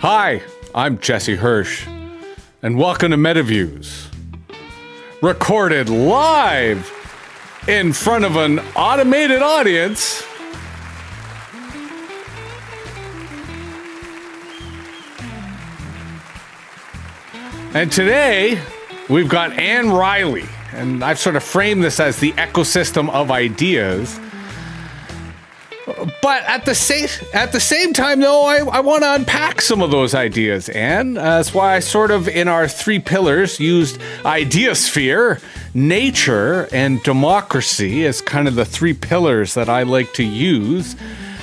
Hi, I'm Jesse Hirsh, and welcome to Metaviews. Recorded live in front of an automated audience. And today, we've got Anne Riley, and I've sort of framed this as the ecosystem of ideas. But at the same time, though, I want to unpack some of those ideas, Anne. That's why I sort of, in our three pillars, used Ideasphere, nature, and democracy as kind of the three pillars that I like to use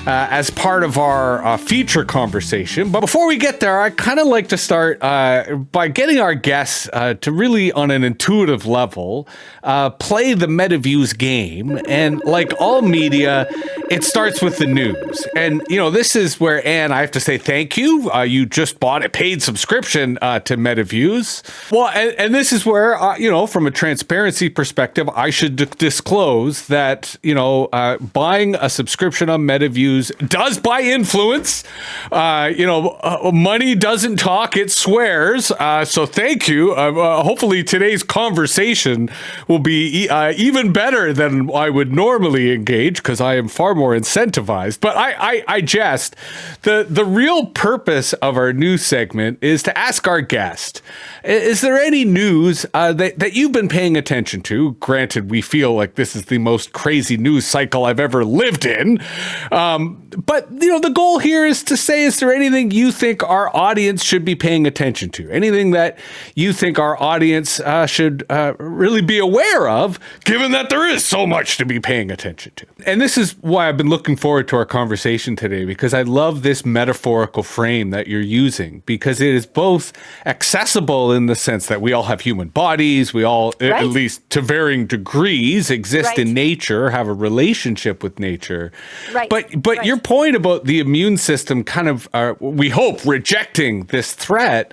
as part of our feature conversation. But before we get there, I kind of like to start by getting our guests to really, on an intuitive level, play the Metaviews game. And like all media, it starts with the news. And, you know, this is where, Anne, I have to say thank you. You just bought a paid subscription to Metaviews. Well, and this is where, you know, from a transparency perspective, I should disclose that, you know, buying a subscription on Metaviews does buy influence. Money doesn't talk, it swears. So thank you. Hopefully today's conversation will be even better than I would normally engage, because I am far more incentivized. But I jest. The real purpose of our news segment is to ask our guest, is there any news that you've been paying attention to? Granted, we feel like this is the most crazy news cycle I've ever lived in. But, you know, the goal here is to say, is there anything you think our audience should be paying attention to? Anything that you think our audience should really be aware of, given that there is so much to be paying attention to? And this is why I've been looking forward to our conversation today, because I love this metaphorical frame that you're using, because it is both accessible in the sense that we all have human bodies, we all, at least to varying degrees, exist in nature, have a relationship with nature. But your point about the immune system kind of, we hope, rejecting this threat,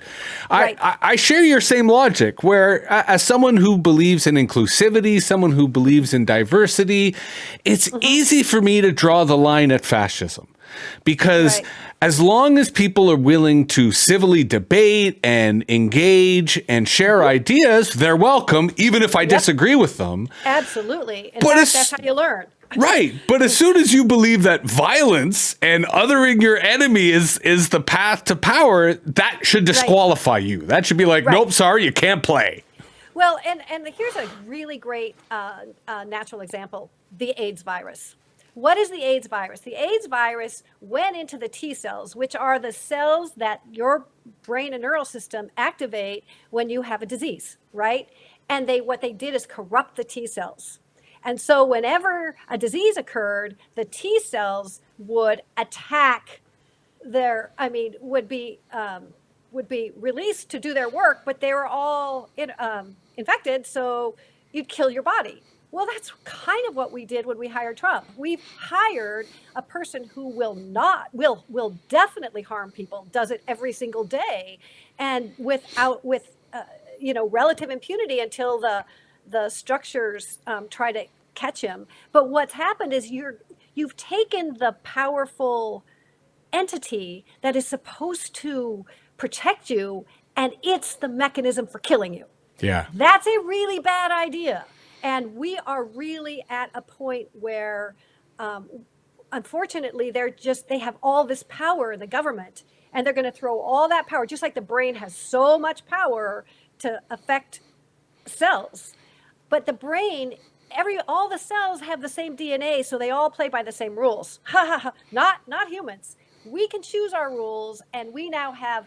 I share your same logic, where as someone who believes in inclusivity, someone who believes in diversity, it's easy for me to draw the line at fascism. Because as long as people are willing to civilly debate and engage and share ideas, they're welcome, even if I disagree with them. Absolutely. In fact, that's how you learn. Right. But as soon as you believe that violence and othering your enemy is the path to power, that should disqualify you. That should be like, nope, sorry, you can't play. Well, and here's a really great natural example, the AIDS virus. What is the AIDS virus? The AIDS virus went into the T cells, which are the cells that your brain and neural system activate when you have a disease, right? And what they did is corrupt the T cells. And so whenever a disease occurred, the T cells would attack would be released to do their work, but they were all infected, so you'd kill your body. Well, that's kind of what we did when we hired Trump. We've hired a person who will definitely harm people, does it every single day, and with relative impunity until the structures try to catch him. But what's happened is you've taken the powerful entity that is supposed to protect you, and it's the mechanism for killing you. Yeah. That's a really bad idea. And we are really at a point where, unfortunately, they have all this power, the government, and they're going to throw all that power, just like the brain has so much power to affect cells. But the brain, all the cells have the same DNA, so they all play by the same rules. Not humans. We can choose our rules, and we now have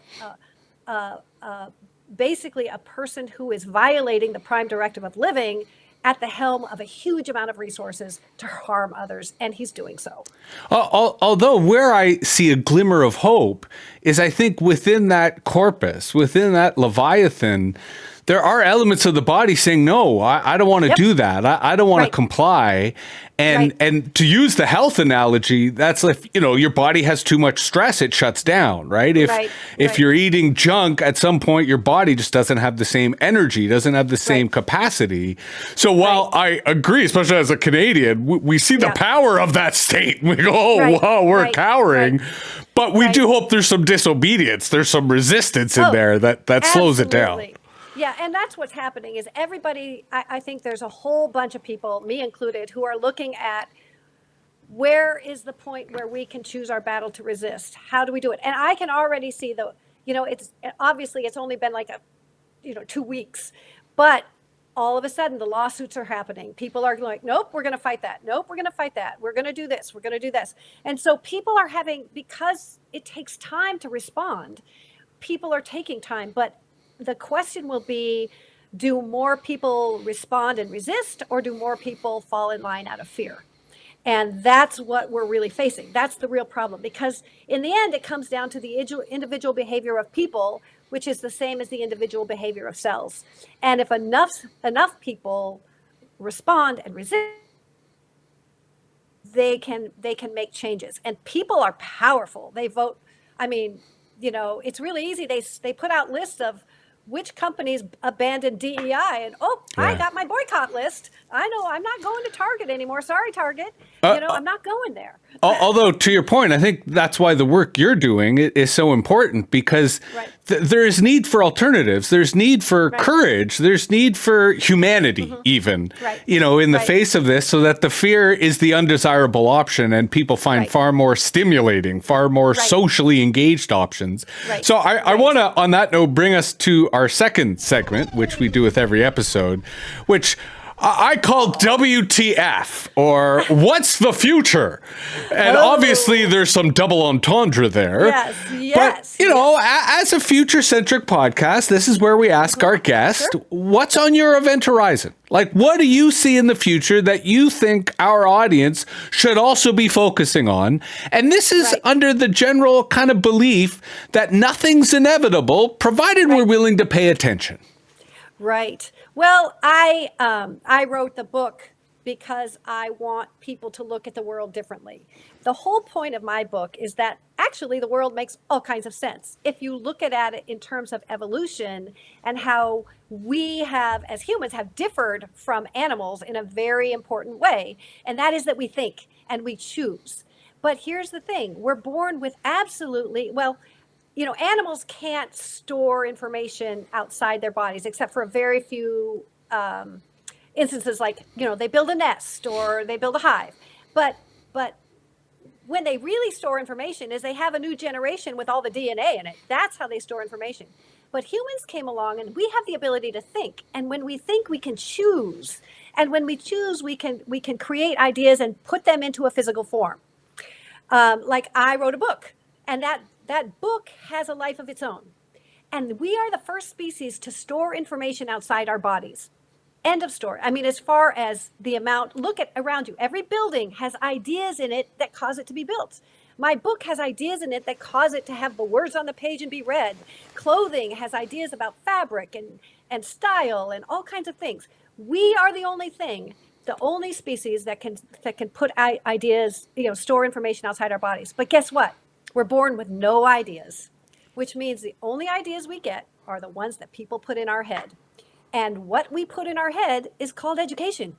basically a person who is violating the prime directive of living at the helm of a huge amount of resources to harm others, and he's doing so. Although where I see a glimmer of hope is, I think, within that corpus, within that Leviathan, there are elements of the body saying, no, I don't want to do that. I don't want to comply. And to use the health analogy, that's if, your body has too much stress, it shuts down, right? If you're eating junk, at some point, your body just doesn't have the same energy, doesn't have the same capacity. So while I agree, especially as a Canadian, we see the power of that state. We go, oh, wow, we're cowering. But we do hope there's some disobedience. There's some resistance in there that slows it down. Yeah, and that's what's happening is everybody, I think there's a whole bunch of people, me included, who are looking at where is the point where we can choose our battle to resist? How do we do it? And I can already see it's obviously it's only been like 2 weeks, but all of a sudden the lawsuits are happening. People are like, nope, we're going to fight that. Nope, we're going to fight that. We're going to do this. We're going to do this. And so people are because it takes time to respond, people are taking time. But the question will be, do more people respond and resist, or do more people fall in line out of fear? And that's what we're really facing. That's the real problem, because in the end, it comes down to the individual behavior of people, which is the same as the individual behavior of cells. And if enough people respond and resist, they can make changes. And people are powerful. They vote. I mean, it's really easy. They put out lists of which companies abandoned DEI, and I got my boycott list. I know I'm not going to Target anymore. Sorry, Target. I'm not going there. Although, to your point, I think that's why the work you're doing is so important, because there is need for alternatives. There's need for courage. There's need for humanity, even, in the face of this, so that the fear is the undesirable option and people find far more stimulating, far more socially engaged options. So I want to, on that note, bring us to our second segment, which we do with every episode, which I call WTF, or What's the Future? And obviously there's some double entendre there. Yes. But, as a future-centric podcast, this is where we ask our guest, what's on your event horizon? Like, what do you see in the future that you think our audience should also be focusing on? And this is under the general kind of belief that nothing's inevitable, provided we're willing to pay attention. Right. Well, I wrote the book because I want people to look at the world differently. The whole point of my book is that actually the world makes all kinds of sense if you look at it in terms of evolution and how we have, as humans, have differed from animals in a very important way. And that is that we think and we choose. But here's the thing. We're born with animals can't store information outside their bodies except for a very few instances, like, they build a nest or they build a hive. But when they really store information is they have a new generation with all the DNA in it. That's how they store information. But humans came along and we have the ability to think. And when we think, we can choose. And when we choose, we can create ideas and put them into a physical form. Like I wrote a book, and that book has a life of its own. And we are the first species to store information outside our bodies. End of story. I mean, as far as the amount, look at around you. Every building has ideas in it that cause it to be built. My book has ideas in it that cause it to have the words on the page and be read. Clothing has ideas about fabric and style and all kinds of things. We are the only species that can put ideas, store information outside our bodies. But guess what? We're born with no ideas, which means the only ideas we get are the ones that people put in our head. And what we put in our head is called education.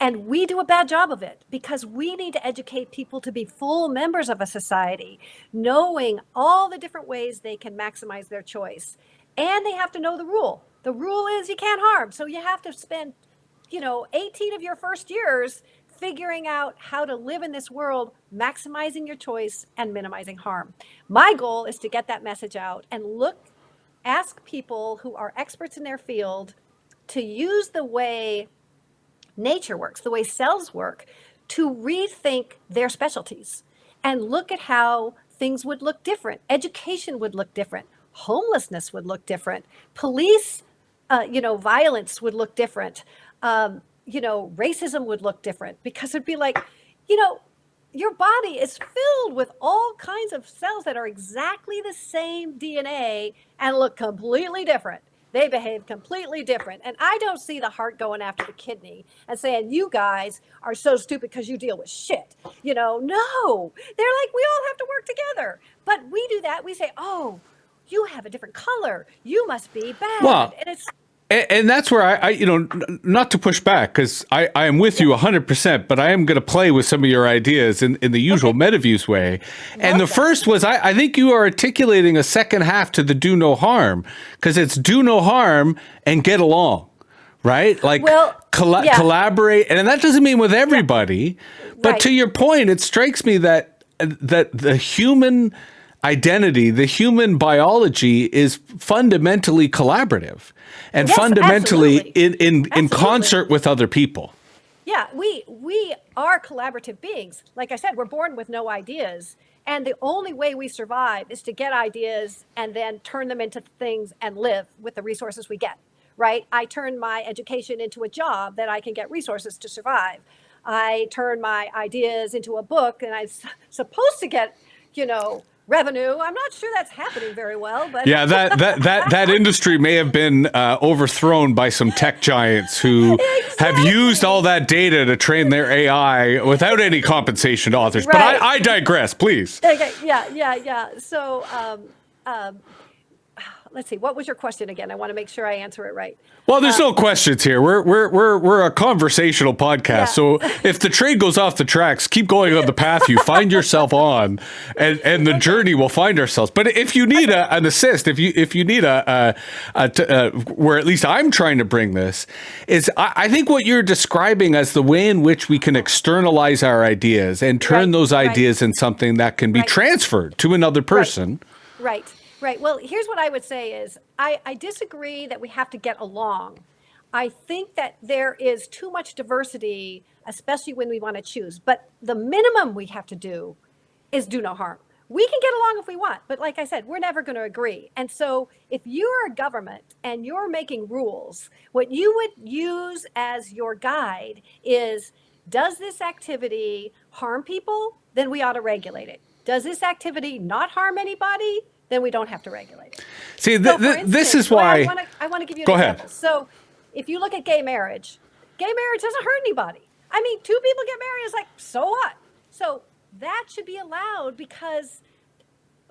And we do a bad job of it because we need to educate people to be full members of a society, knowing all the different ways they can maximize their choice. And they have to know the rule. The rule is you can't harm. So you have to spend, 18 of your first years figuring out how to live in this world, maximizing your choice and minimizing harm. My goal is to get that message out and ask people who are experts in their field to use the way nature works, the way cells work, to rethink their specialties and look at how things would look different. Education would look different. Homelessness would look different. Police, violence would look different. Racism would look different, because it'd be like, your body is filled with all kinds of cells that are exactly the same DNA and look completely different. they behave completely different. And I don't see the heart going after the kidney and saying, you guys are so stupid because you deal with shit. No, they're like, we all have to work together. But we do that. We say, oh, you have a different color. You must be bad. Well, and it's and that's where not to push back, because I am with you 100%, but I am going to play with some of your ideas in the usual Metaviews way. And the first was, I think you are articulating a second half to the do no harm, because it's do no harm and get along, right? Like collaborate. And that doesn't mean with everybody, but to your point, it strikes me that the human identity, the human biology is fundamentally collaborative and fundamentally in concert with other people. Yeah, we are collaborative beings. Like I said, we're born with no ideas. And the only way we survive is to get ideas and then turn them into things and live with the resources we get, right? I turn my education into a job that I can get resources to survive. I turn my ideas into a book and I'm supposed to get, revenue. I'm not sure that's happening very well, but yeah, that industry may have been overthrown by some tech giants who have used all that data to train their AI without any compensation to authors. But I digress, please. Okay, yeah. So let's see. What was your question again? I want to make sure I answer it right. Well, there's no questions here. We're a conversational podcast. Yeah. So if the train goes off the tracks, keep going on the path you find yourself on, and the journey will find ourselves. But if you need an assist, if you need where at least I'm trying to bring this is, I think what you're describing as the way in which we can externalize our ideas and turn those ideas in something that can be transferred to another person. Right. Well, here's what I would say is I disagree that we have to get along. I think that there is too much diversity, especially when we want to choose. But the minimum we have to do is do no harm. We can get along if we want. But like I said, we're never going to agree. And so if you're a government and you're making rules, what you would use as your guide is, does this activity harm people? Then we ought to regulate it. Does this activity not harm anybody? Then we don't have to regulate it. See, instance, this is why I want to give you an example. So if you look at gay marriage doesn't hurt anybody. I mean, two people get married, it's like, so what? So that should be allowed because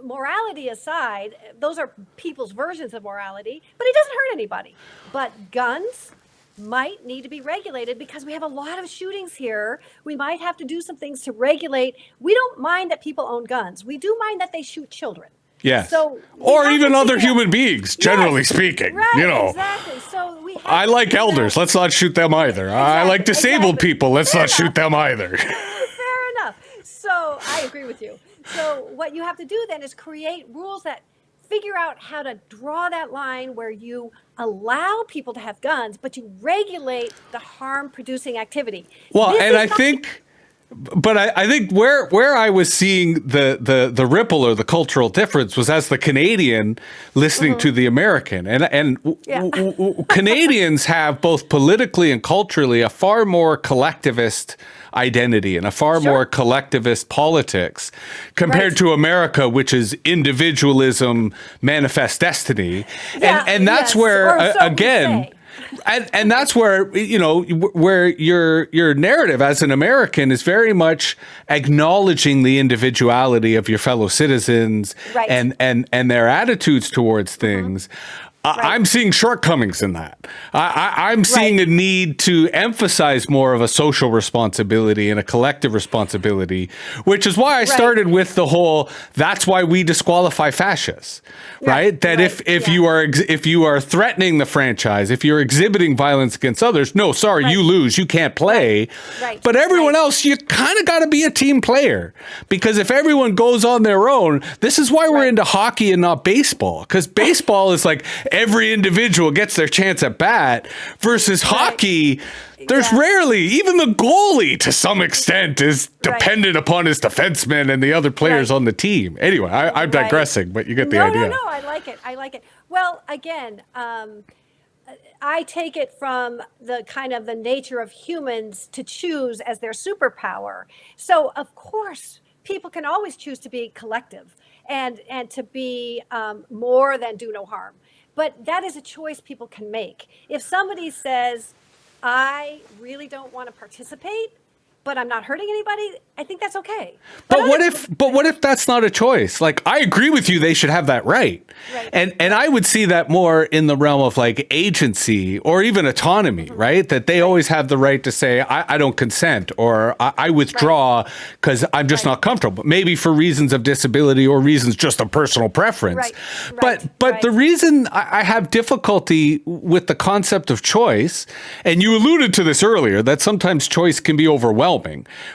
morality aside, those are people's versions of morality, but it doesn't hurt anybody. But guns might need to be regulated because we have a lot of shootings here. We might have to do some things to regulate. We don't mind that people own guns. We do mind that they shoot children. Yes. So or even other human beings, generally speaking. Right, exactly. So I like elders. Let's not shoot them either. Exactly, I like disabled people. Let's not shoot them either. Fair enough. So I agree with you. So what you have to do then is create rules that figure out how to draw that line where you allow people to have guns, but you regulate the harm-producing activity. Well, and I think... But I think where I was seeing the ripple or the cultural difference was as the Canadian listening to the American. And Canadians have both politically and culturally a far more collectivist identity and a far more collectivist politics compared to America, which is individualism, manifest destiny. And that's where, again... And that's where, where your narrative as an American is very much acknowledging the individuality of your fellow citizens and their attitudes towards things. I'm seeing shortcomings in that. I'm seeing a need to emphasize more of a social responsibility and a collective responsibility, which is why I started with the whole, that's why we disqualify fascists, right? That if you are threatening the franchise, if you're exhibiting violence against others, no, sorry, you lose, you can't play. But everyone else, you kind of got to be a team player, because if everyone goes on their own, this is why we're into hockey and not baseball, because baseball is like, every individual gets their chance at bat versus hockey. There's rarely, even the goalie to some extent is dependent upon his defensemen and the other players on the team. Anyway, I'm digressing, but you get the idea. No, I like it. Well, again, I take it from the kind of the nature of humans to choose as their superpower. So of course, people can always choose to be collective and to be more than do no harm. But that is a choice people can make. If somebody says, I really don't want to participate, but I'm not hurting anybody, I think that's okay. But what if that's not a choice? Like, I agree with you, they should have that right. Right. And I would see that more in the realm of like agency or even autonomy, right? That they always have the right to say, I don't consent, or I withdraw because I'm just not comfortable. Maybe for reasons of disability or reasons just of personal preference. Right. But the reason I have difficulty with the concept of choice, and you alluded to this earlier, that sometimes choice can be overwhelming,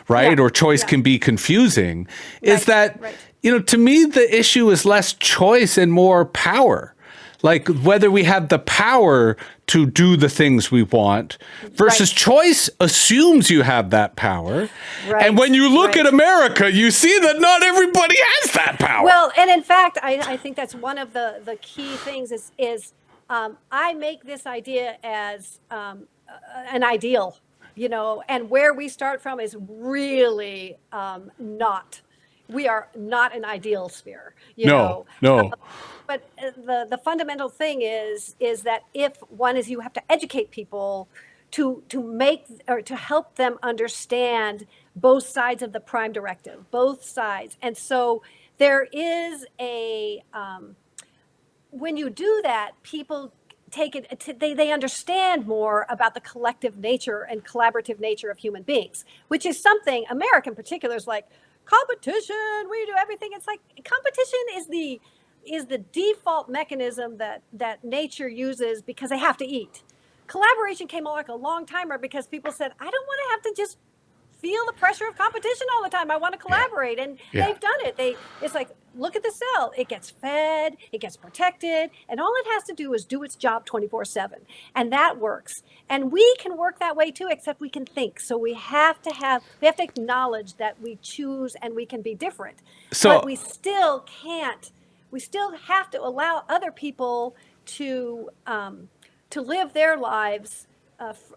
right? Yeah. Or choice can be confusing, is that, Right. to me, the issue is less choice and more power. Like whether we have the power to do the things we want versus choice assumes you have that power. Right. And when you look at America, you see that not everybody has that power. Well, and in fact, I think that's one of the key things is I make this idea as an ideal, and where we start from is really not. We are not an ideal sphere. No. But the fundamental thing is that if one is, you have to educate people to make or to help them understand both sides of the prime directive, both sides. And so there is when you do that, people take it, they understand more about the collective nature and collaborative nature of human beings, which is something America in particular is like, competition, we do everything. It's like competition is the default mechanism that nature uses because they have to eat. Collaboration came like a long timer because people said, I don't want to have to just feel the pressure of competition all the time. I want to collaborate. And they've done it. It's like, look at the cell. It gets fed, it gets protected, and all it has to do is do its job 24/7. And that works. And we can work that way too, except we can think. So we have to acknowledge that we choose and we can be different. But we still can't. We still have to allow other people to live their lives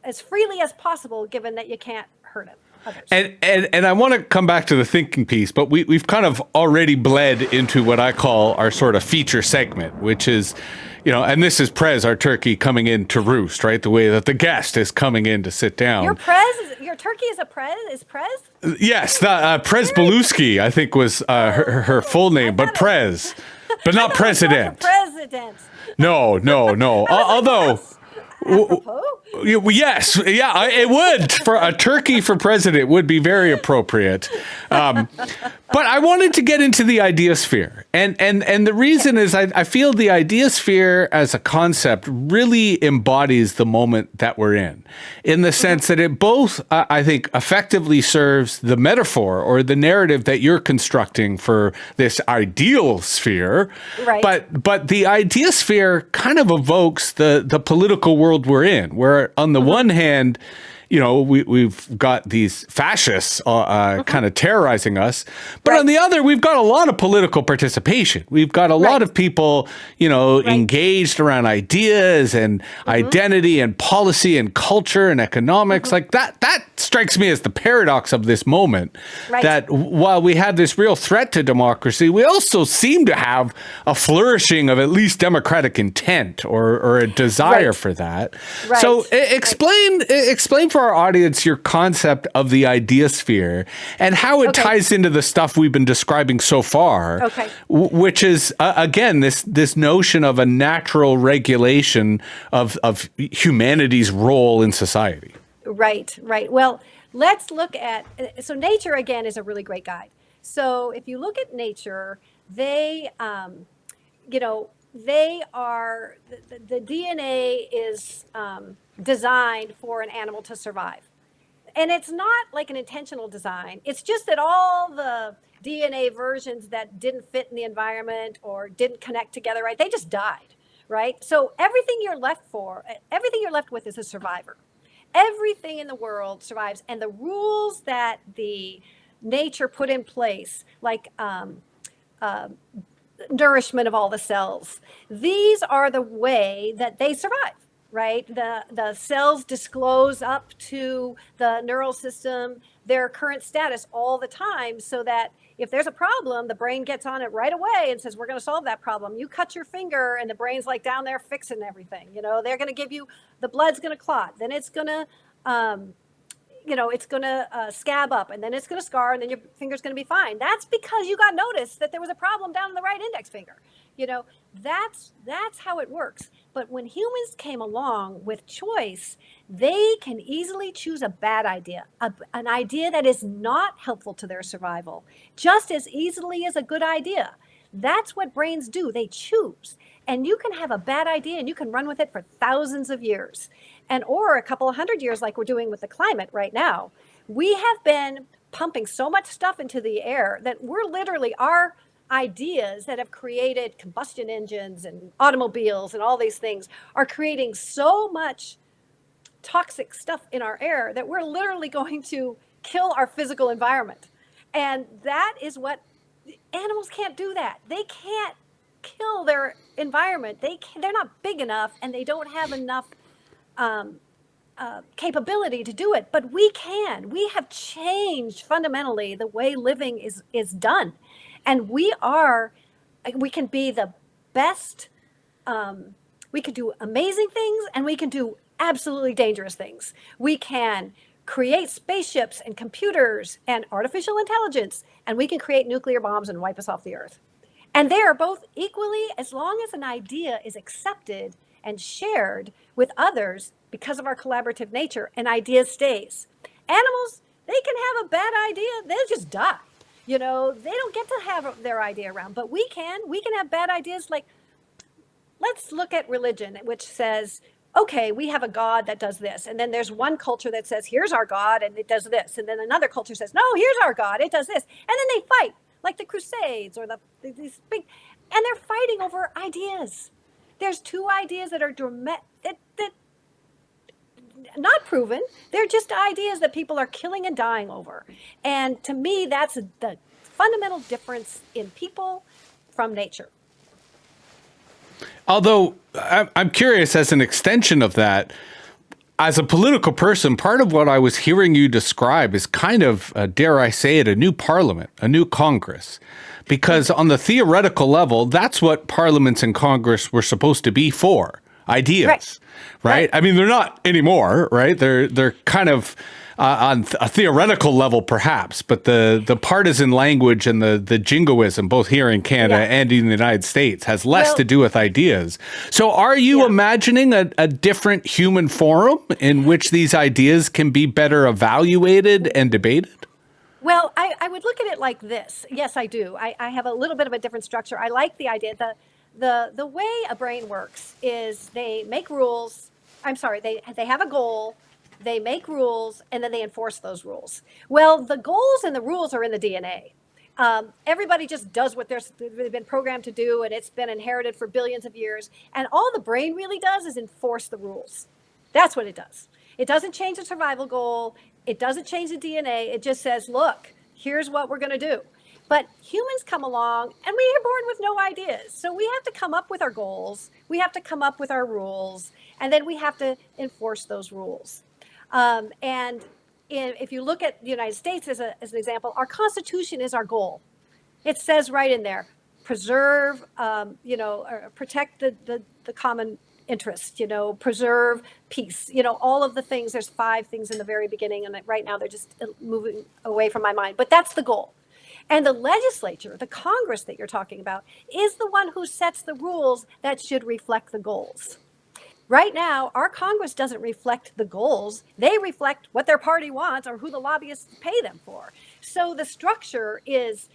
as freely as possible, given that you can't hurt them. Others. And I want to come back to the thinking piece, but we've kind of already bled into what I call our sort of feature segment, which is, and this is Prez, our turkey, coming in to roost, right? The way that the guest is coming in to sit down. Your turkey is Prez? Yes, Prez Belusky, I think was her full name, but Prez, but not president. President. No. Although. Yes, it would. For a turkey for president would be very appropriate. But I wanted to get into the Ideasphere. And the reason is I feel the Ideasphere as a concept really embodies the moment that we're in the sense that it both, I think, effectively serves the metaphor or the narrative that you're constructing for this ideal sphere. Right. But the Ideasphere kind of evokes the political world we're in, where on the one hand, we've got these fascists kind of terrorizing us. But on the other, we've got a lot of political participation. We've got a lot of people, engaged around ideas and identity and policy and culture and economics. Like that strikes me as the paradox of this moment. That while we have this real threat to democracy, we also seem to have a flourishing of at least democratic intent or a desire for that. So explain for our audience your concept of the Ideasphere and how it ties into the stuff we've been describing so far, which is, again, this notion of a natural regulation of humanity's role in society. Right. Well, let's look at, so nature, again, is a really great guide. So if you look at nature, they are, the DNA is designed for an animal to survive. And it's not like an intentional design. It's just that all the DNA versions that didn't fit in the environment or didn't connect together, right, they just died, right? So everything you're left with is a survivor. Everything in the world survives. And the rules that the nature put in place, like nourishment of all the cells, these are the way that they survive. right? The cells disclose up to the neural system their current status all the time, so that if there's a problem, the brain gets on it right away and says, we're going to solve that problem. You cut your finger and the brain's like down there fixing everything. They're going to give you, the blood's going to clot, then it's going to it's going to scab up, and then it's going to scar, and then your finger's going to be fine. That's because you got notice that there was a problem down in the right index finger. That's how it works. But when humans came along with choice, they can easily choose a bad idea, an idea that is not helpful to their survival, just as easily as a good idea. That's what brains do. They choose. And you can have a bad idea and you can run with it for thousands of years, or a couple of hundred years, like we're doing with the climate right now. We have been pumping so much stuff into the air that we're literally, our ideas that have created combustion engines and automobiles and all these things are creating so much toxic stuff in our air that we're literally going to kill our physical environment. And that is what animals can't do. That they can't kill their environment. They're not big enough, and they don't have enough capability to do it. But we can. We have changed fundamentally the way living is done, and we can be the best. We can do amazing things, and we can do absolutely dangerous things. We can create spaceships and computers and artificial intelligence, and we can create nuclear bombs and wipe us off the earth. And they are both equally, as long as an idea is accepted and shared with others because of our collaborative nature, an idea stays. Animals, they can have a bad idea, they'll just die. They don't get to have their idea around, but we can have bad ideas. Like, let's look at religion, which says, okay, we have a God that does this. And then there's one culture that says, here's our God, and it does this. And then another culture says, no, here's our God, it does this. And then they fight, like the Crusades or these big, and they're fighting over ideas. There's two ideas that are that not proven. They're just ideas that people are killing and dying over. And to me, that's the fundamental difference in people from nature. Although I'm curious, as an extension of that, as a political person, part of what I was hearing you describe is kind of, dare I say it, a new parliament, a new Congress. Because on the theoretical level, that's what parliaments and Congress were supposed to be for, ideas, right? I mean, they're not anymore, right? They're kind of on a theoretical level, perhaps, but the partisan language and the jingoism, both here in Canada and in the United States, has less to do with ideas. So are you imagining a different human forum in which these ideas can be better evaluated and debated? Well, I would look at it like this. Yes, I do. I have a little bit of a different structure. I like the idea. The way a brain works is they make rules. They have a goal, they make rules, and then they enforce those rules. Well, the goals and the rules are in the DNA. Everybody just does what they've been programmed to do, and it's been inherited for billions of years. And all the brain really does is enforce the rules. That's what it does. It doesn't change the survival goal. It doesn't change the DNA. It just says, look, here's what we're going to do. But humans come along, and we are born with no ideas. So we have to come up with our goals. We have to come up with our rules, and then we have to enforce those rules. If you look at the United States as an example, our Constitution is our goal. It says right in there, preserve, protect the common interest, preserve peace, all of the things. There's 5 things in the very beginning, and right now they're just moving away from my mind. But that's the goal. And the legislature, the Congress that you're talking about, is the one who sets the rules that should reflect the goals. Right now, our Congress doesn't reflect the goals. They reflect what their party wants or who the lobbyists pay them for. So the structure is,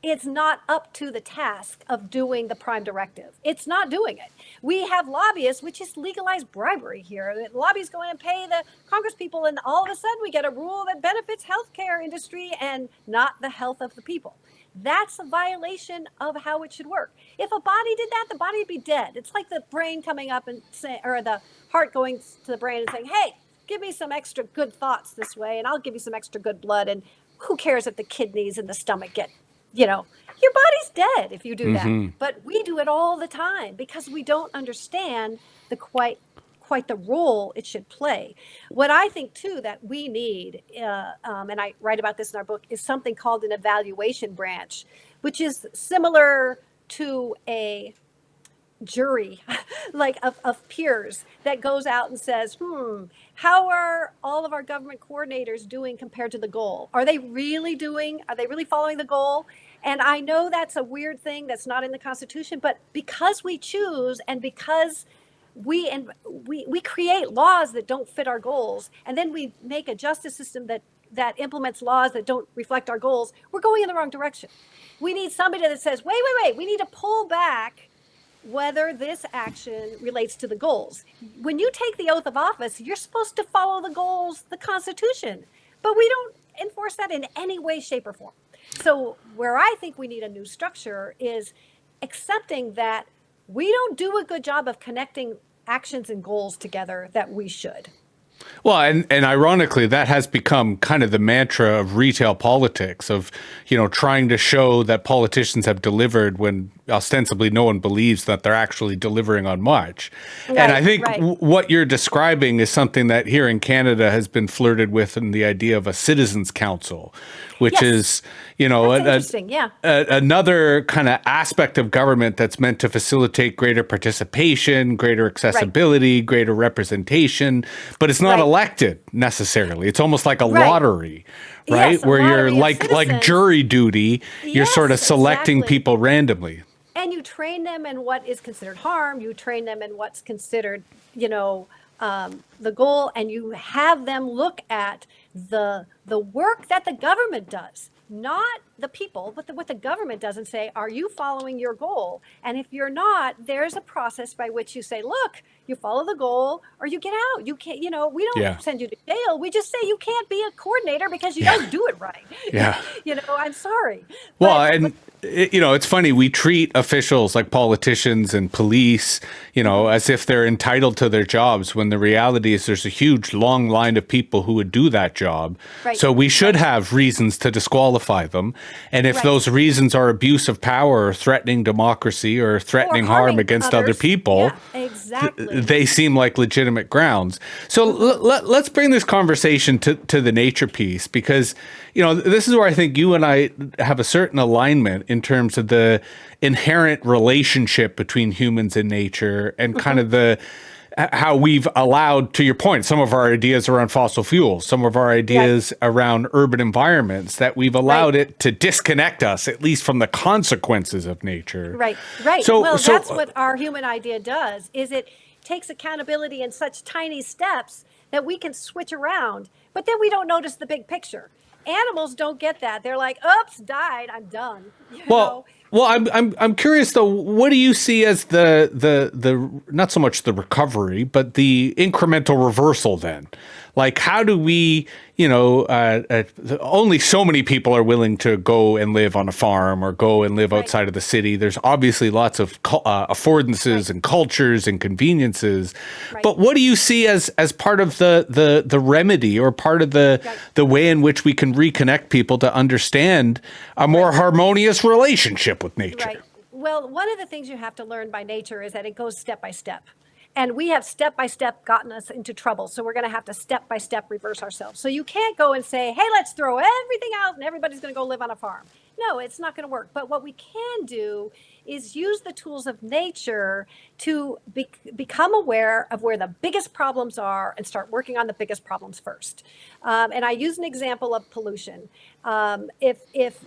it's not up to the task of doing the prime directive. It's not doing it. We have lobbyists, which is legalized bribery here. The lobbyists go in and pay the Congress people, and all of a sudden we get a rule that benefits healthcare industry and not the health of the people. That's a violation of how it should work. If a body did that, the body would be dead. It's like the brain coming up and saying, or the heart going to the brain and saying, hey, give me some extra good thoughts this way, and I'll give you some extra good blood. And who cares if the kidneys and the stomach get, Your body's dead if you do that. But we do it all the time because we don't understand the quite the role it should play. What I think too that we need, and I write about this in our book, is something called an evaluation branch, which is similar to a jury like of peers that goes out and says, how are all of our government coordinators doing compared to the goal? Are they really following the goal? And I know that's a weird thing that's not in the Constitution, but because we choose and because we create laws that don't fit our goals, and then we make a justice system that implements laws that don't reflect our goals, we're going in the wrong direction. We need somebody that says, wait, we need to pull back whether this action relates to the goals. When you take the oath of office, you're supposed to follow the goals, the Constitution, but we don't enforce that in any way, shape, or form. So where I think we need a new structure is accepting that we don't do a good job of connecting actions and goals together that we should. Well, and ironically, that has become kind of the mantra of retail politics, of, trying to show that politicians have delivered when ostensibly no one believes that they're actually delivering on much. Right, and I think what you're describing is something that here in Canada has been flirted with in the idea of a citizens' council, which is, another kind of aspect of government that's meant to facilitate greater participation, greater accessibility, greater representation, but it's not elected necessarily. It's almost like a lottery, right? Yes, where you're like jury duty, you're sort of selecting people randomly. And you train them in what is considered harm. You train them in what's considered, the goal, and you have them look at the work that the government does, not the people, but what the government does, and say, are you following your goal? And if you're not, there's a process by which you say, look, you follow the goal or you get out. You can't, we don't send you to jail. We just say you can't be a coordinator because you don't do it right. Yeah. I'm sorry. It's funny. We treat officials like politicians and police, as if they're entitled to their jobs, when the reality is there's a huge long line of people who would do that job. Right. So we should have reasons to disqualify them. And if those reasons are abuse of power or threatening democracy or threatening harm against other people, they seem like legitimate grounds. So let's bring this conversation to the nature piece, because, this is where I think you and I have a certain alignment in terms of the inherent relationship between humans and nature, and kind of how we've allowed, to your point, some of our ideas around fossil fuels, some of our ideas around urban environments, that we've allowed it to disconnect us, at least from the consequences of nature. Right. So that's what our human idea does, is it takes accountability in such tiny steps that we can switch around, but then we don't notice the big picture. Animals don't get that. They're like, oops, died, I'm done. Well, I'm curious though. What do you see as the not so much the recovery, but the incremental reversal then? Like, how do we, only so many people are willing to go and live on a farm or go and live outside of the city. There's obviously lots of affordances and cultures and conveniences. But what do you see as part of the remedy, or part of the way in which we can reconnect people to understand a more harmonious relationship with nature? Right. Well, one of the things you have to learn by nature is that it goes step by step. And we have step by step gotten us into trouble. So we're going to have to step by step reverse ourselves. So you can't go and say, hey, let's throw everything out and everybody's going to go live on a farm. No, it's not going to work. But what we can do is use the tools of nature to become aware of where the biggest problems are and start working on the biggest problems first. And I use an example of pollution. If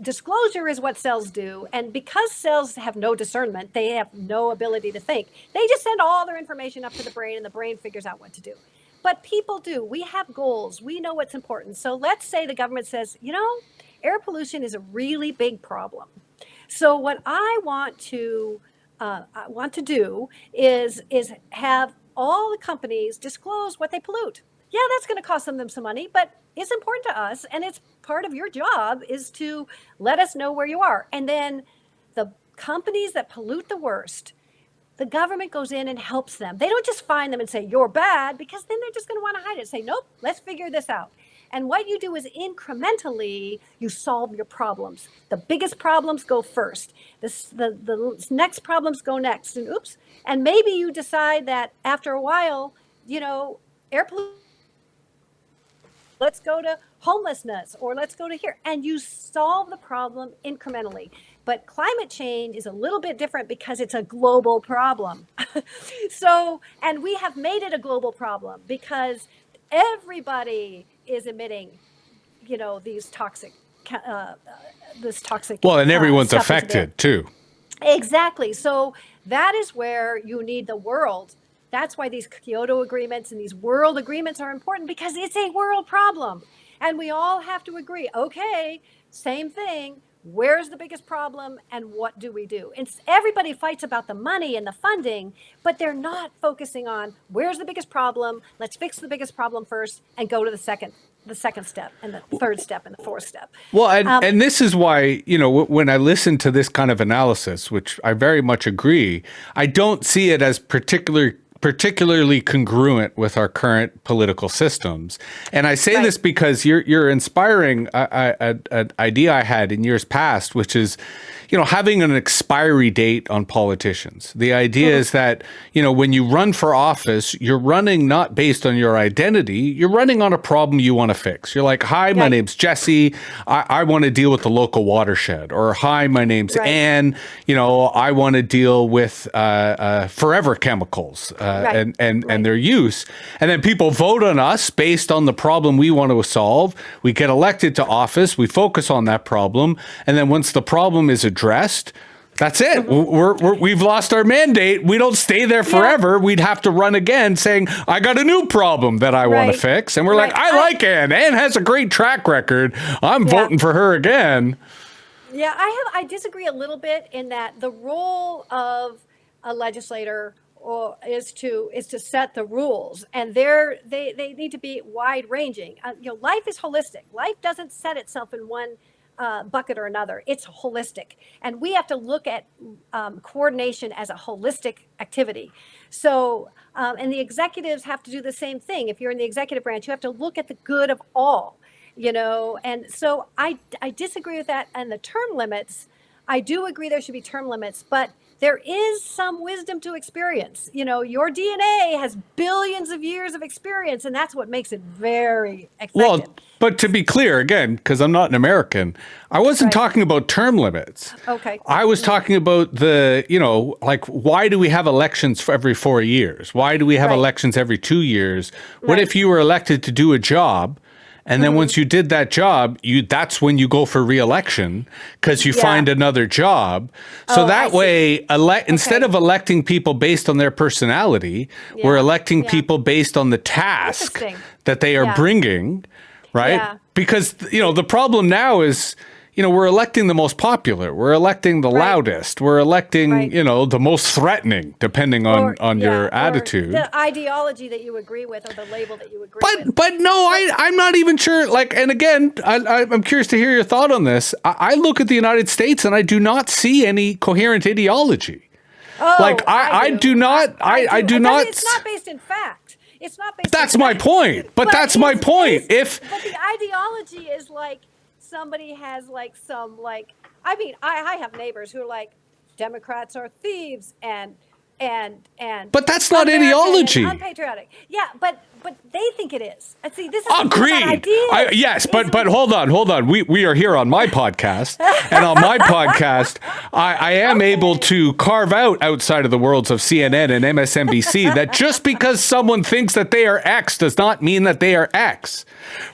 disclosure is what cells do, and because cells have no discernment, they have no ability to think. They just send all their information up to the brain, and the brain figures out what to do. But people do. We have goals. We know what's important. So let's say the government says, air pollution is a really big problem. So what I want to do is have all the companies disclose what they pollute. Yeah, that's going to cost them some money, but it's important to us, and it's part of your job is to let us know where you are. And then the companies that pollute the worst, the government goes in and helps them. They don't just find them and say, you're bad, because then they're just going to want to hide it. Say, nope, let's figure this out. And what you do is incrementally, you solve your problems. The biggest problems go first. The next problems go next. And oops. And maybe you decide that after a while, air pollution, let's go to homelessness, or let's go to here. And you solve the problem incrementally. But climate change is a little bit different because it's a global problem. And we have made it a global problem because everybody is emitting, these toxic, Well, and everyone's stuff affected too. Exactly. So that is where you need the world. That's why these Kyoto agreements and these world agreements are important, because it's a world problem. And we all have to agree, okay, same thing. Where's the biggest problem and what do we do? And everybody fights about the money and the funding, but they're not focusing on where's the biggest problem. Let's fix the biggest problem first and go to the second step and the third step and the fourth step. Well, and this is why, when I listen to this kind of analysis, which I very much agree, I don't see it as particularly congruent with our current political systems. And I say this because you're inspiring an idea I had in years past, which is, having an expiry date on politicians. The idea is that, when you run for office, you're running not based on your identity, you're running on a problem you want to fix. You're like, hi, my name's Jesse. I want to deal with the local watershed. Or, hi, my name's Ann. I want to deal with forever chemicals and their use. And then people vote on us based on the problem we want to solve. We get elected to office. We focus on that problem. And then once the problem is addressed, that's it. We've lost our mandate. We don't stay there forever. We'd have to run again saying, I got a new problem that I want to fix. And we're like, I like Ann. Ann has a great track record. I'm voting for her again. Yeah, I disagree a little bit in that the role of a legislator is to set the rules, and they need to be wide ranging. Life is holistic. Life doesn't set itself in one bucket or another. It's holistic, and we have to look at coordination as a holistic activity. So, and the executives have to do the same thing. If you're in the executive branch, you have to look at the good of all. And so I disagree with that. And the term limits, I do agree there should be term limits, but there is some wisdom to experience. Your DNA has billions of years of experience, and that's what makes it very effective. Well, but to be clear, again, because I'm not an American, I wasn't talking about term limits. Okay. I was talking about why do we have elections for every 4 years? Why do we have elections every 2 years? What if you were elected to do a job? And then once you did that job, that's when you go for re-election because you find another job. So that way, instead of electing people based on their personality, we're electing people based on the task that they are bringing, right? Yeah. Because, the problem now is, we're electing the most popular. We're electing the loudest. We're electing, the most threatening, depending on your attitude. The ideology that you agree with, or the label that you agree with. But no, I'm not even sure. And again, I'm curious to hear your thought on this. I look at the United States and I do not see any coherent ideology. I do not. It's not based in fact. It's not based. That's my point. But that's my point. But the ideology is like, somebody has I have neighbors who are like, Democrats are thieves and but that's not ideology. Unpatriotic. Yeah, but they think it is. And see, this is agreed. Yes, but hold on. We are here on my podcast, and on my podcast, I am able to carve out outside of the worlds of CNN and MSNBC that just because someone thinks that they are X does not mean that they are X,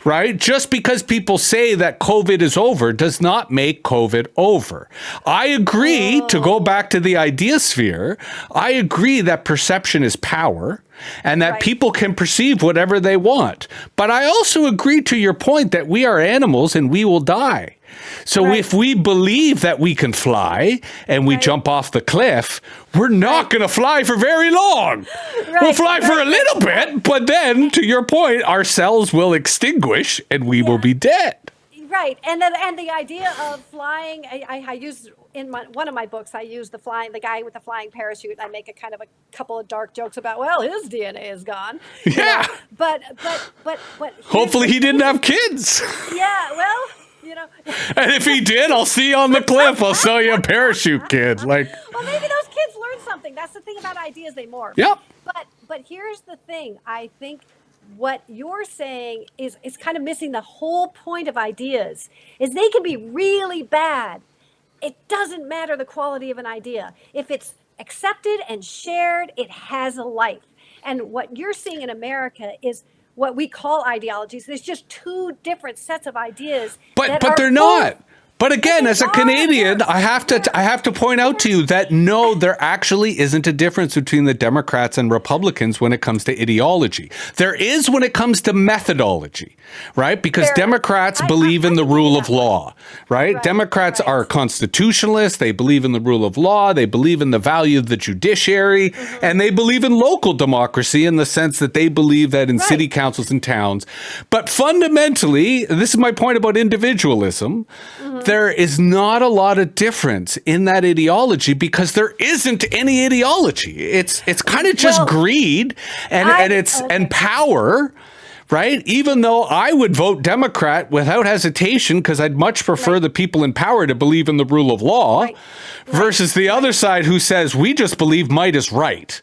right? Just because people say that COVID is over does not make COVID over. I agree, to go back to the Ideasphere, I agree that perception is power and that people can perceive whatever they want. But I also agree to your point that we are animals and we will die. So if we believe that we can fly and we jump off the cliff, we're not going to fly for very long. We'll fly for a little bit, but then, to your point, our cells will extinguish and we will be dead. Right. And the idea of flying, I use in one of my books, I use the guy with the flying parachute. I make a kind of a couple of dark jokes about, well, his DNA is gone. Yeah. But Hopefully he didn't have kids. Yeah, well, And if he did, I'll see you on the cliff. I'll sell you a parachute, kid. Like, well, maybe those kids learn something. That's the thing about ideas; they morph. Yep. But here's the thing. I think what you're saying is kind of missing the whole point of ideas. Is they can be really bad. It doesn't matter the quality of an idea. If it's accepted and shared, it has a life. And what you're seeing in America is what we call ideologies. There's just two different sets of ideas. But they're not. But again, as a Canadian, I have to point out to you that no, there actually isn't a difference between the Democrats and Republicans when it comes to ideology. There is when it comes to methodology, right? Because Democrats believe in the rule of law, right? Democrats are constitutionalists. They believe in the rule of law. They believe in the value of the judiciary, and they believe in local democracy in the sense that they believe that in city councils and towns. But fundamentally, this is my point about individualism. There is not a lot of difference in that ideology because there isn't any ideology. It's kind of just greed and power, right? Even though I would vote Democrat without hesitation because I'd much prefer the people in power to believe in the rule of law versus the other side who says we just believe might is right.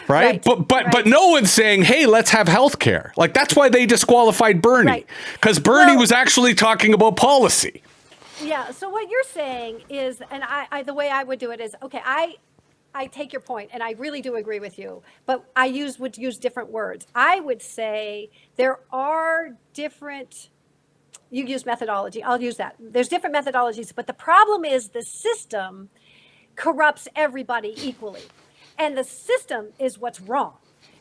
Right. But no one's saying, hey, let's have health care. Like that's why they disqualified Bernie because Bernie was actually talking about policy. Yeah. So what you're saying is, and I the way I would do it is, okay, I take your point, and I really do agree with you, but I would use different words. I would say there are different. You use methodology. I'll use that. There's different methodologies, but the problem is the system corrupts everybody equally, and the system is what's wrong.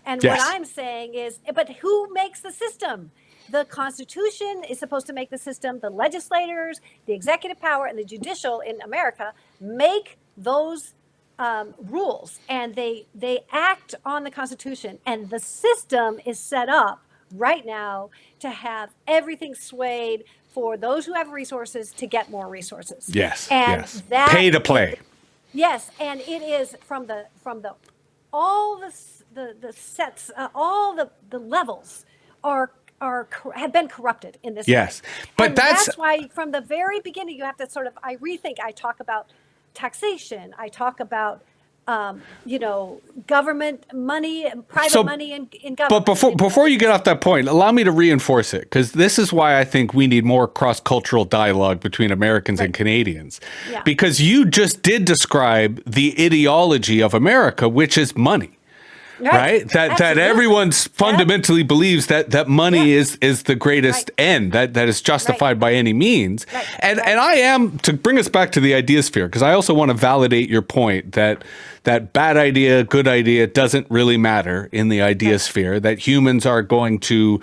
And what I'm saying is, but who makes the system? The Constitution is supposed to make the system. The legislators, the executive power, and the judicial in America make those rules, and they act on the Constitution. And the system is set up right now to have everything swayed for those who have resources to get more resources. Yes. And that pay to play. Yes, and it is from all the sets, all the levels have been corrupted in this way. But that's why from the very beginning you have to sort of rethink. I talk about taxation. I talk about government money, private money in government. But before you get off that point, allow me to reinforce it, because this is why I think we need more cross-cultural dialogue between Americans and Canadians. Yeah. Because you just did describe the ideology of America, which is money. Right? That everyone fundamentally believes that money is the greatest end, that is justified by any means. And I am, to bring us back to the Ideasphere, because I also want to validate your point that bad idea, good idea doesn't really matter in the Ideasphere, that humans are going to,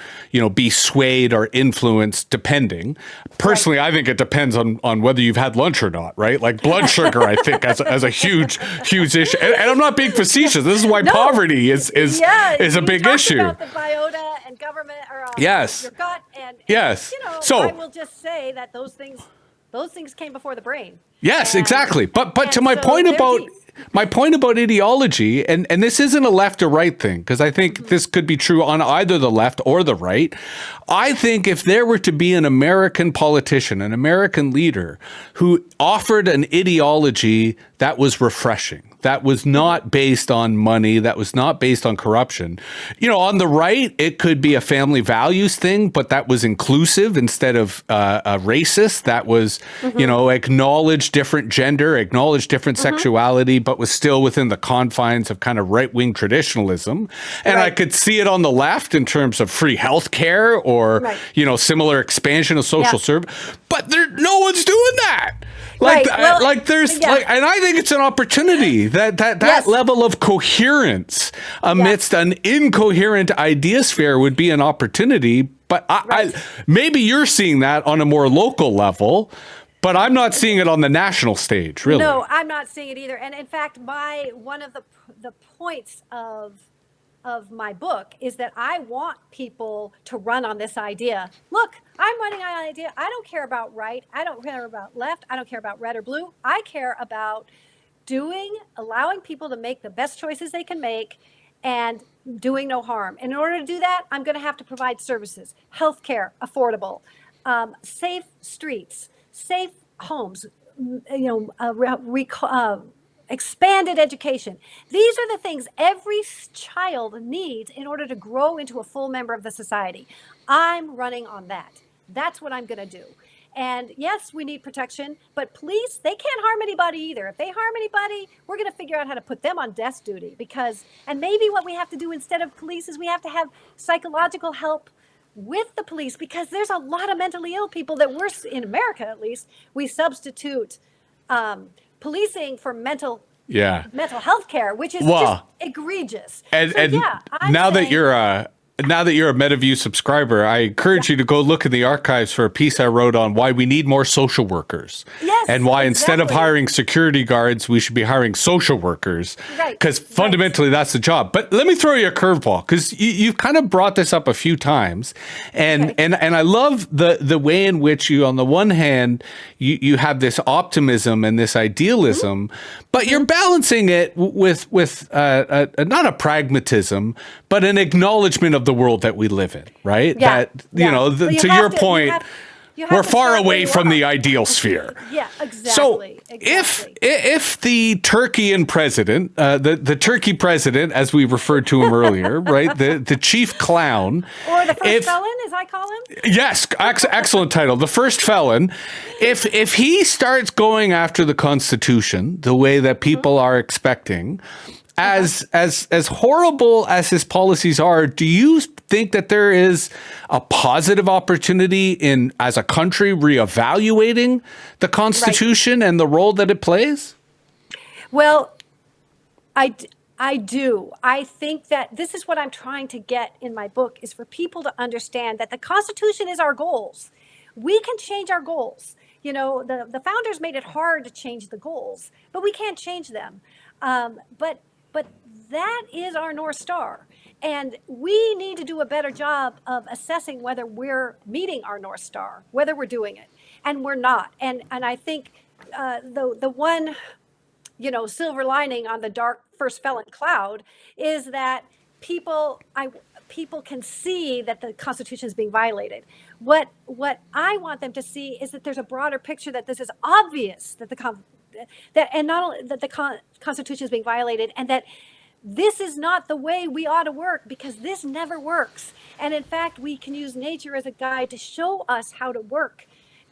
be swayed or influenced depending. Personally, I think it depends on whether you've had lunch or not, right? Like blood sugar, I think, as a huge issue. And I'm not being facetious. This is why poverty is a big issue. About the biota and government, or your gut, and so I will just say that those things came before the brain. Yes, exactly. But to my point about ideology, and this isn't a left or right thing, because I think this could be true on either the left or the right. I think if there were to be an American politician, an American leader who offered an ideology that was refreshing, that was not based on money, that was not based on corruption. On the right, it could be a family values thing, but that was inclusive instead of racist. That was, acknowledge different gender, acknowledge different sexuality, but was still within the confines of kind of right-wing traditionalism. And I could see it on the left in terms of free healthcare or, similar expansion of social service. But no one's doing that. And I think it's an opportunity that level of coherence amidst an incoherent Ideasphere would be an opportunity. But I maybe you're seeing that on a more local level, but I'm not seeing it on the national stage, really. No, I'm not seeing it either. And in fact, one of the points of of my book is that I want people to run on this idea. Look, I'm running on an idea. I don't care about right. I don't care about left. I don't care about red or blue. I care about allowing people to make the best choices they can make and doing no harm. And in order to do that, I'm going to have to provide services, healthcare, affordable, safe streets, safe homes, expanded education. These are the things every child needs in order to grow into a full member of the society. I'm running on that. That's what I'm going to do. And yes, we need protection, but police, they can't harm anybody either. If they harm anybody, we're going to figure out how to put them on desk duty and maybe what we have to do instead of police is we have to have psychological help with the police, because there's a lot of mentally ill people that in America, at least, we substitute policing for mental health care, which is just egregious. Now that you're a Metaviews subscriber, I encourage you to go look in the archives for a piece I wrote on why we need more social workers. Yes, and why instead of hiring security guards, we should be hiring social workers. Right. Because fundamentally, that's the job. But let me throw you a curveball, because you've kind of brought this up a few times. And I love the way in which you, on the one hand, you have this optimism and this idealism, but you're balancing it with not a pragmatism, but an acknowledgement of the world that we live in, right? Yeah. To your point, we're far away from the ideal sphere. Yeah, exactly. So if the Turkian president, the Turkey president, as we referred to him earlier, right, the chief clown, or the first felon, as I call him. Yes, excellent title, the first felon. If he starts going after the Constitution the way that people are expecting, as horrible as his policies are, do you think that there is a positive opportunity in, as a country, reevaluating the Constitution and the role that it plays? Well, I do. I think that this is what I'm trying to get in my book, is for people to understand that the Constitution is our goals. We can change our goals. The founders made it hard to change the goals, but we can't change them. But that is our North Star. And we need to do a better job of assessing whether we're meeting our North Star, whether we're doing it. And we're not. And I think the one, silver lining on the dark first felon cloud is that people can see that the Constitution is being violated. What I want them to see is that there's a broader picture, that this is obvious, that not only that the Constitution is being violated, and that this is not the way we ought to work, because this never works. And in fact, we can use nature as a guide to show us how to work.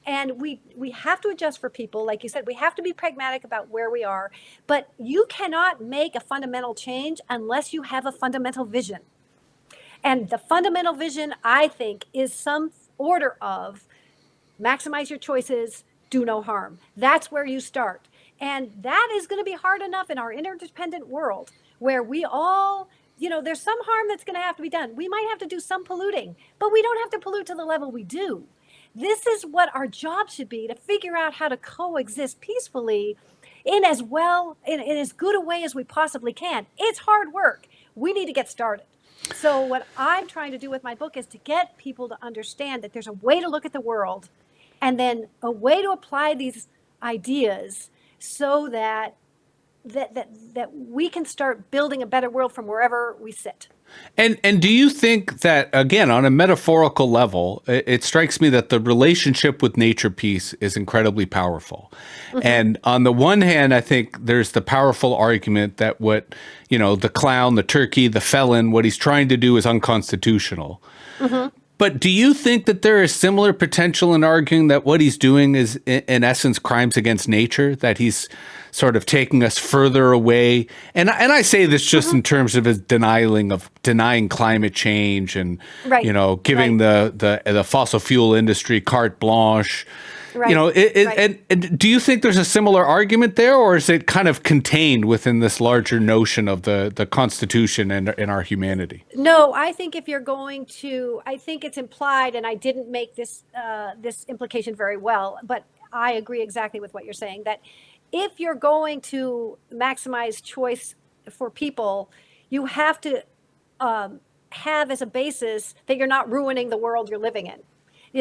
And we have to adjust for people. Like you said, we have to be pragmatic about where we are. But you cannot make a fundamental change unless you have a fundamental vision. And the fundamental vision, I think, is some order of maximize your choices, do no harm. That's where you start. And that is going to be hard enough in our interdependent world, where we all, there's some harm that's going to have to be done. We might have to do some polluting, but we don't have to pollute to the level we do. This is what our job should be, to figure out how to coexist peacefully in as good a way as we possibly can. It's hard work. We need to get started. So what I'm trying to do with my book is to get people to understand that there's a way to look at the world, and then a way to apply these ideas so that we can start building a better world from wherever we sit. And do you think that, again, on a metaphorical level, it strikes me that the relationship with nature piece is incredibly powerful. And on the one hand, I think there's the powerful argument that what, the clown, the turkey, the felon, what he's trying to do is unconstitutional. But do you think that there is similar potential in arguing that what he's doing is, in essence, crimes against nature, that he's sort of taking us further away? And I say this just in terms of his denying climate change and, giving the fossil fuel industry carte blanche. And do you think there's a similar argument there, or is it kind of contained within this larger notion of the Constitution and our humanity? No, I think if you're going to, I think it's implied, and I didn't make this implication very well, but I agree exactly with what you're saying, that if you're going to maximize choice for people, you have to have as a basis that you're not ruining the world you're living in.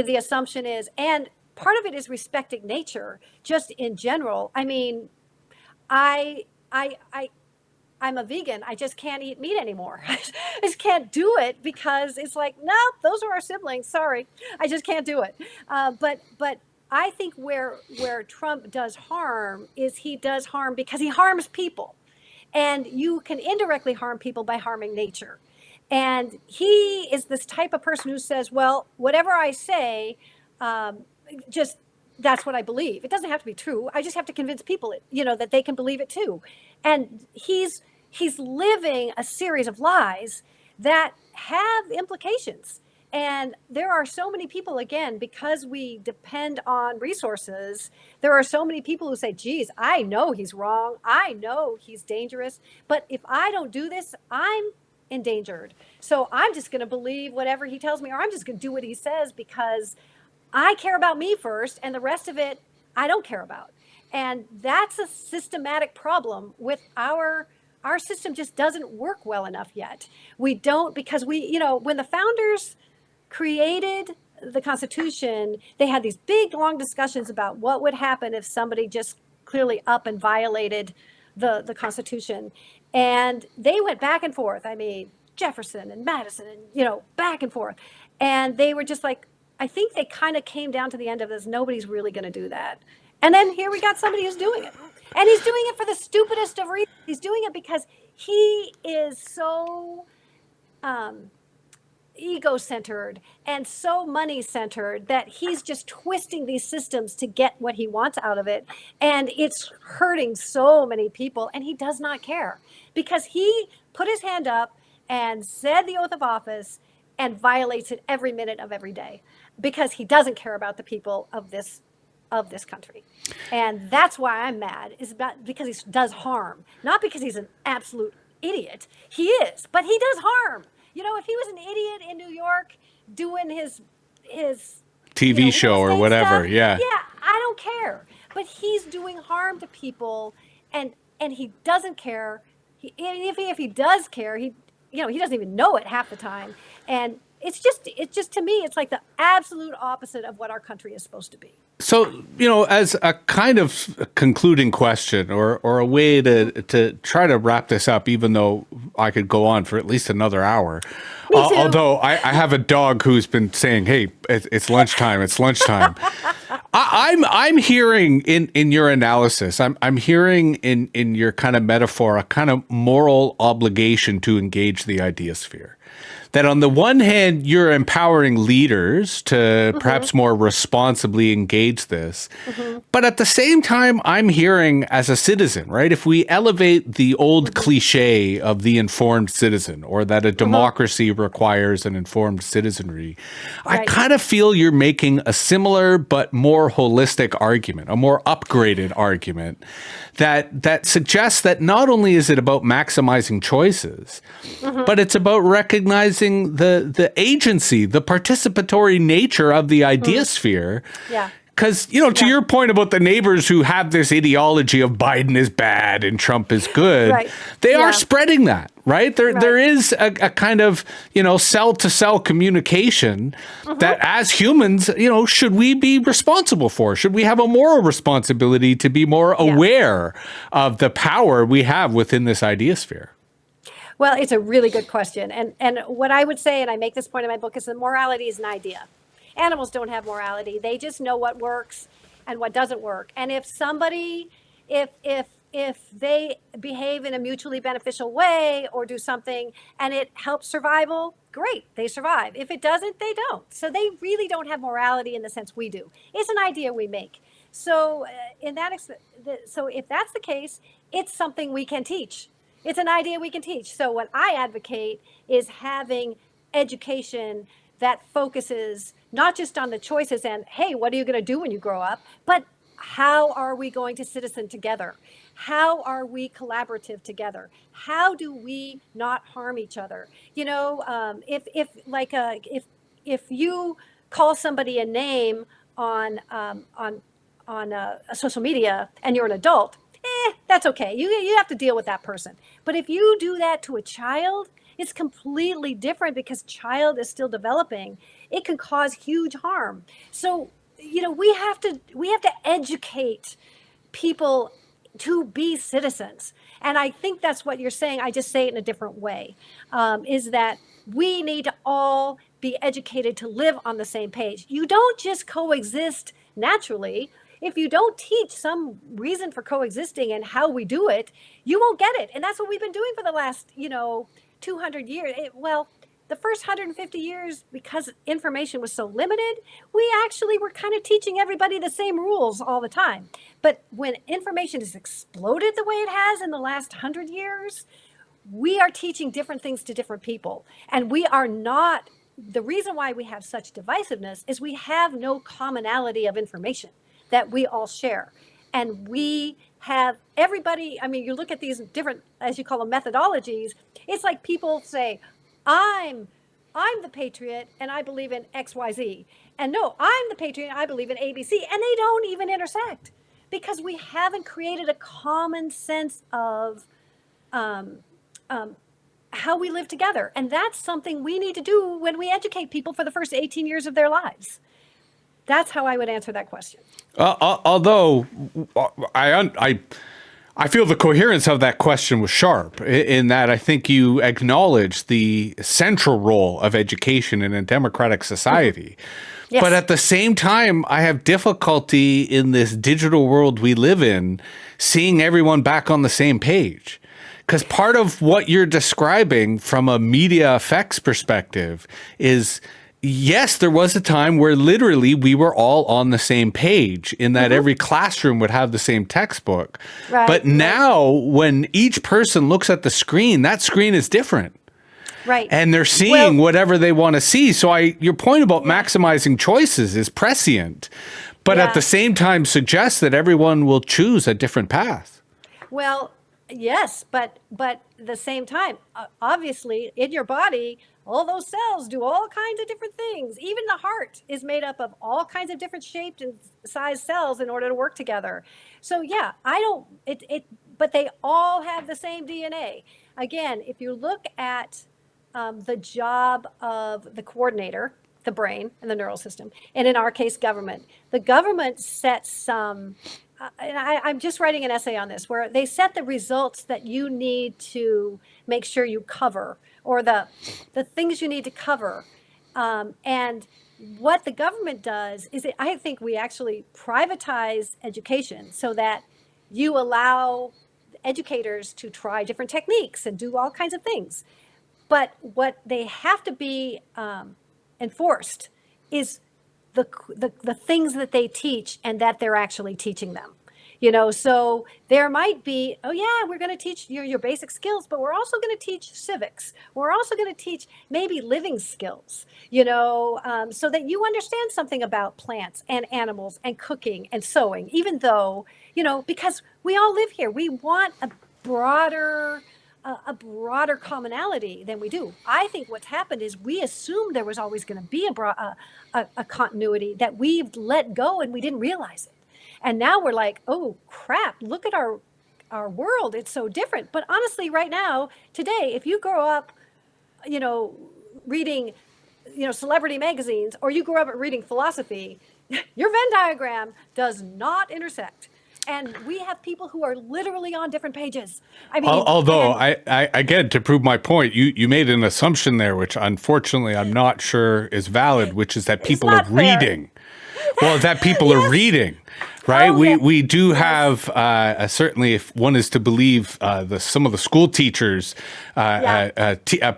The assumption is, and part of it is respecting nature, just in general. I mean, I, I, I, I'm a vegan. I just can't eat meat anymore. I just can't do it because it's like, no, those are our siblings. Sorry, I just can't do it. But I think where Trump does harm is he does harm because he harms people, and you can indirectly harm people by harming nature. And he is this type of person who says, well, whatever I say, um, just that's what I believe. It doesn't have to be true. I just have to convince people, that they can believe it too. And he's living a series of lies that have implications. And there are so many people, again, because we depend on resources, there are so many people who say, geez, I know he's wrong. I know he's dangerous. But if I don't do this, I'm endangered. So I'm just going to believe whatever he tells me, or I'm just going to do what he says because I care about me first, and the rest of it I don't care about. And that's a systematic problem with our system just doesn't work well enough yet. We don't, because when the founders created the Constitution, they had these big long discussions about what would happen if somebody just clearly up and violated the Constitution. And they went back and forth. I mean, Jefferson and Madison and, back and forth. And they were just like, I think they kind of came down to the end of this. Nobody's really going to do that. And then here we got somebody who's doing it. And he's doing it for the stupidest of reasons. He's doing it because he is so ego-centered and so money-centered that he's just twisting these systems to get what he wants out of it. And it's hurting so many people. And he does not care because he put his hand up and said the oath of office and violates it every minute of every day because he doesn't care about the people of this country. And that's why I'm mad, is about because he does harm, not because he's an absolute idiot. He is, but he does harm. If he was an idiot in New York doing his TV show or whatever, stuff, yeah, I don't care. But he's doing harm to people, and he doesn't care. If he does care, he doesn't even know it half the time. And it's just to me, it's like the absolute opposite of what our country is supposed to be. So, as a kind of concluding question or a way to try to wrap this up, even though I could go on for at least another hour, although I have a dog who's been saying, hey, it's lunchtime, it's lunchtime. I'm hearing in your analysis, I'm hearing in your kind of metaphor, a kind of moral obligation to engage the ideasphere. That on the one hand, you're empowering leaders to perhaps more responsibly engage this. But at the same time, I'm hearing as a citizen, right? If we elevate the old cliche of the informed citizen, or that a democracy requires an informed citizenry, I kind of feel you're making a similar but more holistic argument, a more upgraded argument that suggests that not only is it about maximizing choices, but it's about recognizing the agency, the participatory nature of the ideasphere. Yeah. Because, to your point about the neighbors who have this ideology of Biden is bad and Trump is good, they are spreading that, right? There is a kind of, cell-to-cell communication that as humans, should we be responsible for? Should we have a moral responsibility to be more aware of the power we have within this ideasphere? Well, it's a really good question. And what I would say, and I make this point in my book, is that morality is an idea. Animals don't have morality. They just know what works and what doesn't work. And if somebody, if they behave in a mutually beneficial way or do something and it helps survival, great, they survive. If it doesn't, they don't. So they really don't have morality in the sense we do. It's an idea we make. So so if that's the case, it's something we can teach. It's an idea we can teach. So what I advocate is having education that focuses not just on the choices and, hey, what are you going to do when you grow up, but how are we going to citizen together? How are we collaborative together? How do we not harm each other? If you call somebody a name on social media and you're an adult, that's okay. You have to deal with that person. But if you do that to a child, it's completely different because child is still developing. It can cause huge harm. So, we have to educate people to be citizens. And I think that's what you're saying. I just say it in a different way, is that we need to all be educated to live on the same page. You don't just coexist naturally. If you don't teach some reason for coexisting and how we do it, you won't get it. And that's what we've been doing for the last, 200 years. The first 150 years, because information was so limited, we actually were kind of teaching everybody the same rules all the time. But when information has exploded the way it has in the last 100 years, we are teaching different things to different people. And we are not, the reason why we have such divisiveness is we have no commonality of information that we all share. And we have everybody, you look at these different, as you call them, methodologies. It's like people say, I'm the patriot and I believe in XYZ. And no, I'm the patriot and I believe in ABC. And they don't even intersect because we haven't created a common sense of how we live together. And that's something we need to do when we educate people for the first 18 years of their lives. That's how I would answer that question. Although I feel the coherence of that question was sharp in that I think you acknowledge the central role of education in a democratic society. Yes. But at the same time, I have difficulty in this digital world we live in seeing everyone back on the same page. Because part of what you're describing from a media effects perspective is, yes, there was a time where literally we were all on the same page in that every classroom would have the same textbook. Right, but now when each person looks at the screen, that screen is different. Right. And they're seeing whatever they want to see. So your point about maximizing choices is prescient, but at the same time suggests that everyone will choose a different path. Well, yes, but at the same time, obviously in your body, all those cells do all kinds of different things. Even the heart is made up of all kinds of different shaped and sized cells in order to work together. So but they all have the same DNA. Again, if you look at the job of the coordinator, the brain and the neural system, and in our case, government, the government sets some, and I'm just writing an essay on this, where they set the results that you need to make sure you cover, or the things you need to cover. And what the government does is, I think we actually privatize education so that you allow educators to try different techniques and do all kinds of things. But what they have to be enforced is the things that they teach and that they're actually teaching them. So there might be, we're going to teach your basic skills, but we're also going to teach civics. We're also going to teach maybe living skills, so that you understand something about plants and animals and cooking and sewing, even though, because we all live here. We want a broader commonality than we do. I think what's happened is we assumed there was always going to be a continuity that we've let go and we didn't realize it. And now we're like, oh crap, look at our world. It's so different. But honestly, right now, today, if you grow up, reading, celebrity magazines, or you grow up reading philosophy, your Venn diagram does not intersect. And we have people who are literally on different pages. Although I again, to prove my point, you made an assumption there, which unfortunately I'm not sure is valid, which is that people are reading. Well, that people are reading, right? We do have certainly, if one is to believe some of the school teachers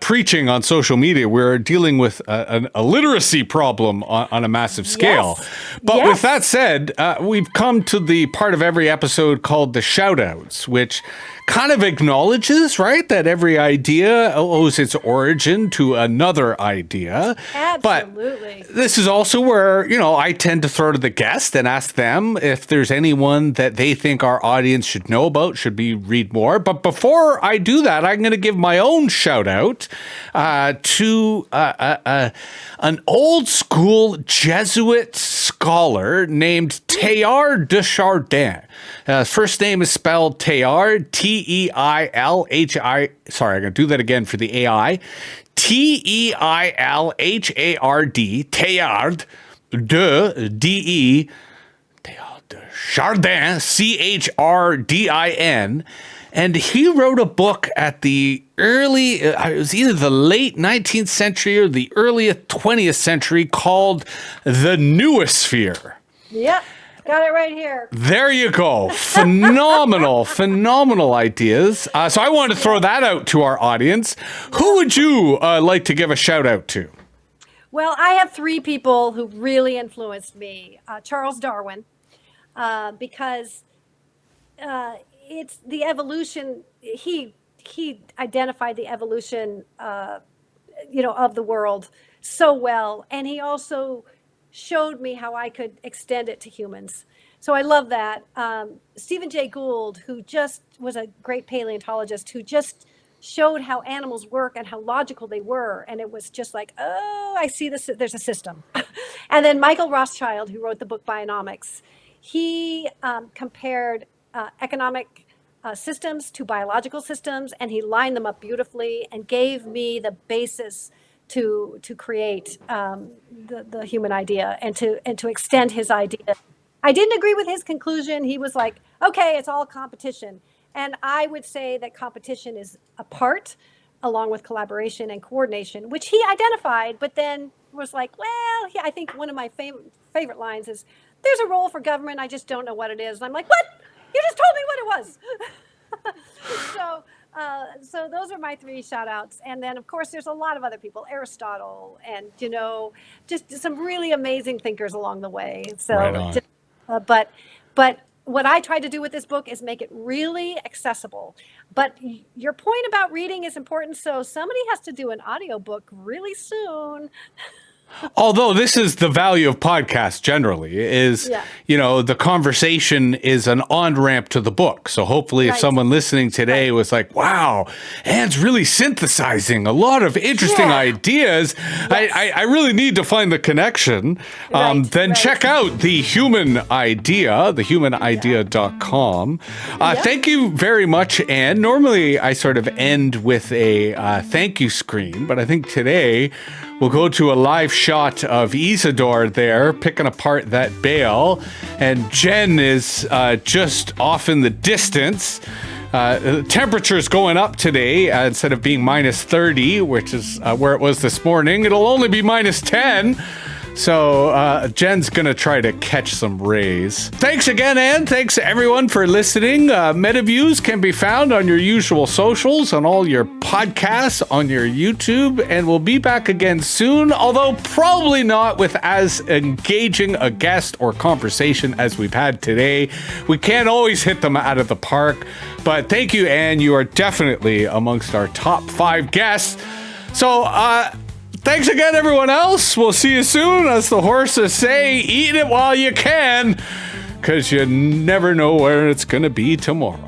preaching on social media, we're dealing with a literacy problem on a massive scale. Yes. But with that said, we've come to the part of every episode called the shout-outs, which kind of acknowledges, right, that every idea owes its origin to another idea. Absolutely. But this is also where, I tend to throw to the guest and ask them if there's anyone that they think our audience should know about, should be read more. But before I do that, I'm going to give my own shout out to an old school Jesuit scholar named Teilhard de Chardin. First name is spelled Teilhard, Teilhi. Sorry, I'm going to do that again for the AI. Teilhard, Teilhard de D-E, Teilhard de Chardin, Chrdin. And he wrote a book at the it was either the late 19th century or the early 20th century called The Newasphere. Yep. Got it right here. There you go. Phenomenal ideas. So I wanted to throw that out to our audience. Who would you like to give a shout out to? Well, I have three people who really influenced me. Charles Darwin, because it's the evolution. He identified the evolution, of the world so well, and he also showed me how I could extend it to humans. So I love that. Stephen Jay Gould, who just was a great paleontologist, who just showed how animals work and how logical they were. And it was just like, oh, I see this. There's a system. And then Michael Rothschild, who wrote the book Bionomics, he compared economic systems to biological systems, and he lined them up beautifully and gave me the basis to create the human idea and to extend his idea. I didn't agree with his conclusion. He was like, okay, it's all competition. And I would say that competition is a part, along with collaboration and coordination, which he identified, but then was like, well, yeah, I think one of my favorite lines is, there's a role for government, I just don't know what it is. And I'm like, what? You just told me what it was. So those are my three shout outs. And then, of course, there's a lot of other people, Aristotle, and, just some really amazing thinkers along the way. So, right on. But what I tried to do with this book is make it really accessible. But your point about reading is important. So somebody has to do an audiobook really soon. Although this is the value of podcasts generally is, the conversation is an on-ramp to the book. So hopefully if someone listening today was like, wow, Anne's really synthesizing a lot of interesting ideas. Yes. I really need to find the connection. Then check out The Human Idea, thehumanidea.com. Thank you very much, Anne. Normally I sort of end with a thank you screen, but I think today we'll go to a live shot of Isidore there picking apart that bale, and Jen is just off in the distance. The temperature's going up today. Instead of being minus 30, which is where it was this morning, it'll only be minus 10. So Jen's going to try to catch some rays. Thanks again, Anne. Thanks everyone for listening. Metaviews can be found on your usual socials, on all your podcasts, on your YouTube, and we'll be back again soon, although probably not with as engaging a guest or conversation as we've had today. We can't always hit them out of the park, but thank you, Anne. You are definitely amongst our top 5 guests. So, thanks again, everyone else. We'll see you soon. As the horses say, eat it while you can, because you never know where it's going to be tomorrow.